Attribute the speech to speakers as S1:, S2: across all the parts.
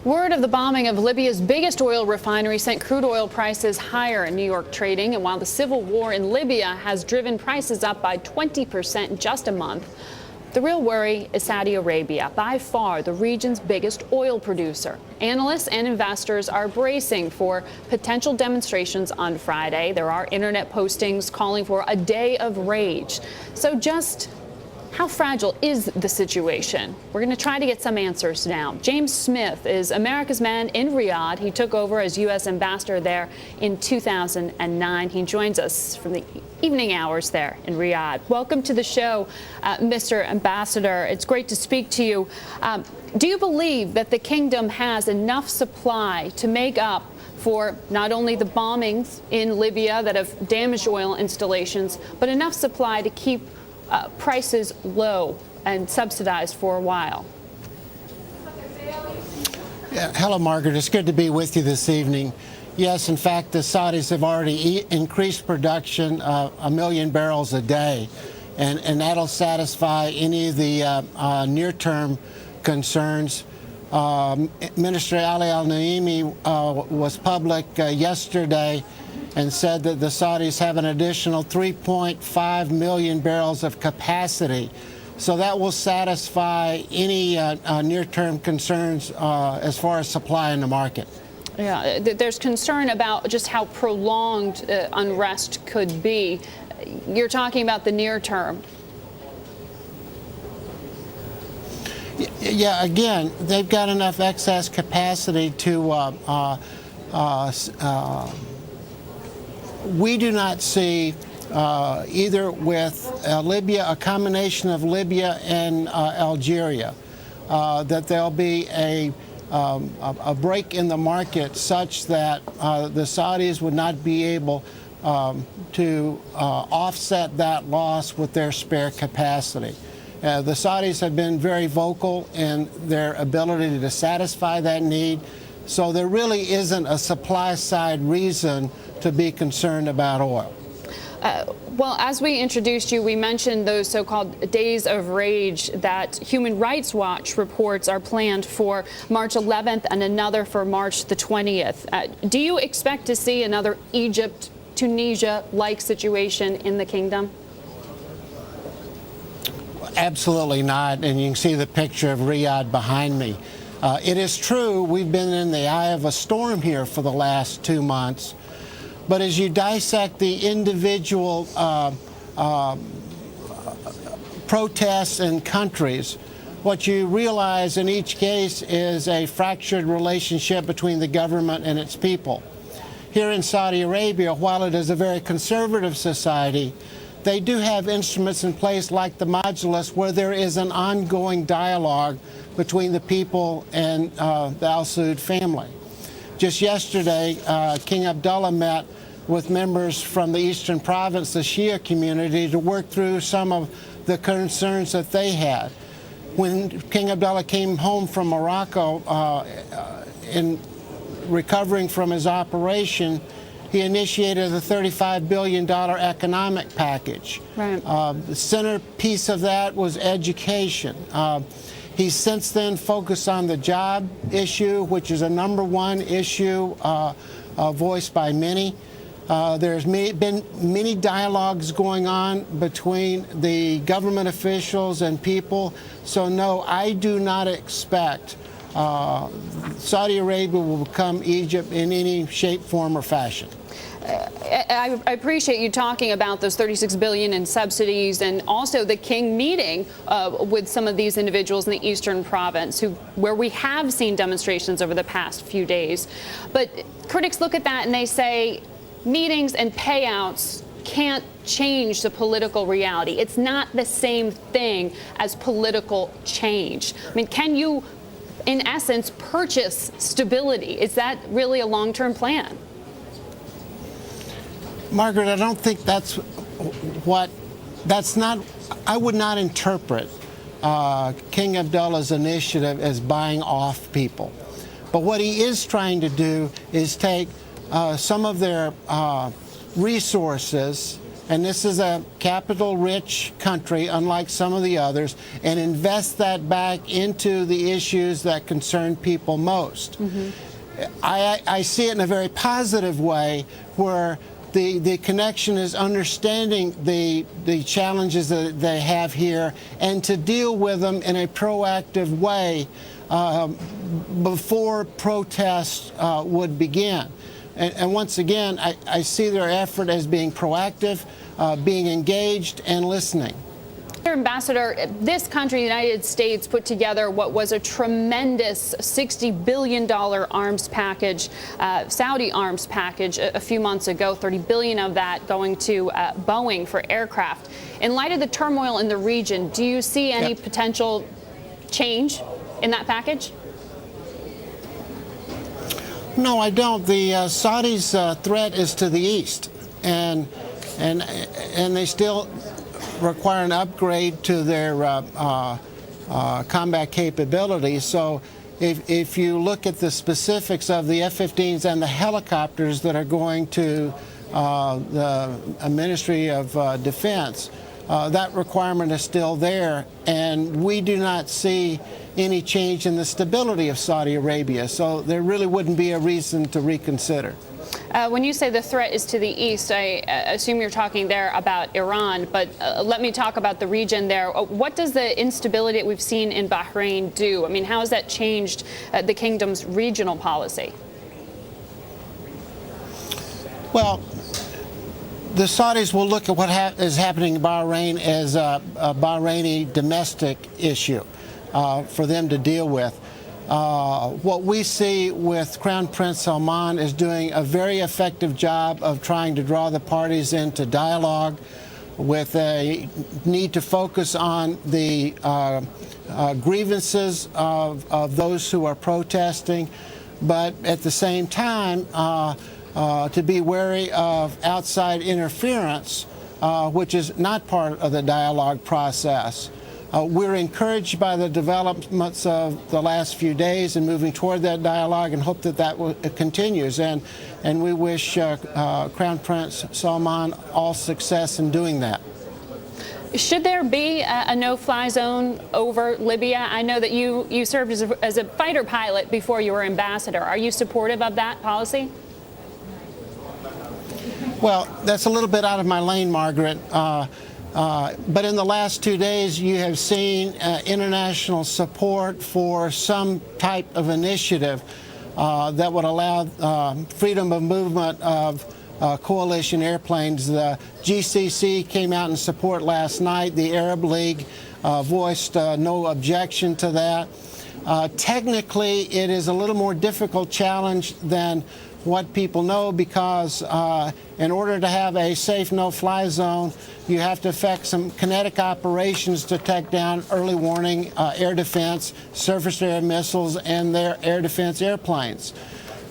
S1: Word of the bombing of Libya's biggest oil refinery sent crude oil prices higher in New York trading. And while the civil war in Libya has driven prices up by 20% in just a month, the real worry is Saudi Arabia, by far the region's biggest oil producer. Analysts and investors are bracing for potential demonstrations on Friday. There are internet postings calling for a day of rage. So just how fragile is the situation? We're going to try to get some answers now. James Smith is America's man in Riyadh. He took over as U.S. ambassador there in 2009. He joins us from the evening hours there in Riyadh. Welcome to the show, Mr. Ambassador. It's great to speak to you. Do you believe that the kingdom has enough supply to make up for not only the bombings in Libya that have damaged oil installations, but enough supply to keep prices low and subsidized for a while?
S2: Yeah, hello, Margaret. It's good to be with you this evening. Yes, in fact, the Saudis have already increased production 1 million barrels a day, and that'll satisfy any of the near-term concerns. Minister Ali Al-Naimi was public yesterday and said that the Saudis have an additional 3.5 million barrels of capacity. So that will satisfy any near-term concerns as far as supply in the market.
S1: Yeah, there's concern about just how prolonged unrest could be. You're talking about the near term.
S2: Yeah, again, they've got enough excess capacity to we do not see either with Libya, a combination of Libya and Algeria, that there'll be a break in the market such that the Saudis would not be able to offset that loss with their spare capacity. The Saudis have been very vocal in their ability to satisfy that need, so there really isn't a supply-side reason to be concerned about oil.
S1: Well, as we introduced you, we mentioned those so-called days of rage that Human Rights Watch reports are planned for March 11th and another for March the 20th. Do you expect to see another Egypt, Tunisia-like situation in the kingdom?
S2: Absolutely not, and you can see the picture of Riyadh behind me. It is true we've been in the eye of a storm here for the last 2 months, but as you dissect the individual protests in countries, what you realize in each case is a fractured relationship between the government and its people. Here in Saudi Arabia, while it is a very conservative society, they do have instruments in place like the Majlis, where there is an ongoing dialogue between the people and the Al Saud family. Just yesterday, King Abdullah met with members from the Eastern Province, the Shia community, to work through some of the concerns that they had. When King Abdullah came home from Morocco in recovering from his operation, he initiated a $35 billion economic package.
S1: Right.
S2: The centerpiece of that was education. He's since then focused on the job issue, which is a #1 issue voiced by many. There's been many dialogues going on between the government officials and people. So no, I do not expect Saudi Arabia will become Egypt in any shape, form, or fashion.
S1: I appreciate you talking about those $36 billion in subsidies and also the king meeting with some of these individuals in the Eastern Province where we have seen demonstrations over the past few days. But critics look at that and they say meetings and payouts can't change the political reality. It's not the same thing as political change. I mean, can you, in essence, purchase stability? Is that really a long-term plan?
S2: Margaret, I don't think that's not, I would not interpret King Abdullah's initiative as buying off people. But what he is trying to do is take some of their resources and this is a capital-rich country, unlike some of the others, and invest that back into the issues that concern people most. I see it in a very positive way, where the connection is understanding the challenges that they have here and to deal with them in a proactive way before protests would begin. And once again, I see their effort as being proactive, being engaged, and listening.
S1: Mr. Ambassador, this country, the United States, put together what was a tremendous $60 billion arms package, Saudi arms package, a few months ago, $30 billion of that going to Boeing for aircraft. In light of the turmoil in the region, do you see any potential change in that package?
S2: No, I don't. The Saudis' threat is to the east, and they still require an upgrade to their combat capabilities. So if you look at the specifics of the F-15s and the helicopters that are going to the Ministry of Defense, that requirement is still there, and we do not see any change in the stability of Saudi Arabia, so there really wouldn't be a reason to reconsider.
S1: When you say the threat is to the east, I assume you're talking there about Iran, but let me talk about the region there. What does the instability that we've seen in Bahrain do? I mean, how has that changed the kingdom's regional policy? Well,
S2: the Saudis will look at what is happening in Bahrain as a Bahraini domestic issue for them to deal with. What we see with Crown Prince Salman is doing a very effective job of trying to draw the parties into dialogue, with a need to focus on the grievances of those who are protesting, but at the same time to be wary of outside interference, which is not part of the dialogue process. We're encouraged by the developments of the last few days and moving toward that dialogue, and hope that that continues. And we wish Crown Prince Salman all success in doing that.
S1: Should there be a no-fly zone over Libya? I know that you served as a fighter pilot before you were ambassador. Are you supportive of that policy?
S2: Well, that's a little bit out of my lane, Margaret. But in the last 2 days, you have seen international support for some type of initiative that would allow freedom of movement of coalition airplanes. The GCC came out in support last night. The Arab League voiced no objection to that. Technically, it is a little more difficult challenge than what people know, because in order to have a safe no-fly zone, you have to effect some kinetic operations to take down early warning air defense, surface to air missiles, and their air defense airplanes.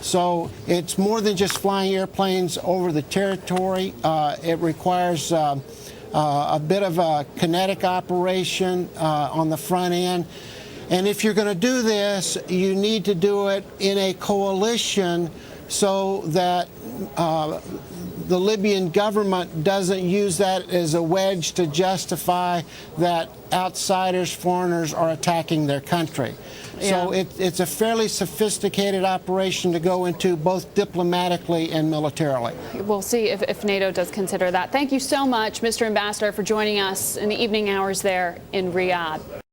S2: So it's more than just flying airplanes over the territory. It requires a bit of a kinetic operation on the front end. And if you're going to do this, you need to do it in a coalition, so that the Libyan government doesn't use that as a wedge to justify that outsiders, foreigners, are attacking their country. So it's a fairly sophisticated operation to go into, both diplomatically and militarily.
S1: We'll see if NATO does consider that. Thank you so much, Mr. Ambassador, for joining us in the evening hours there in Riyadh.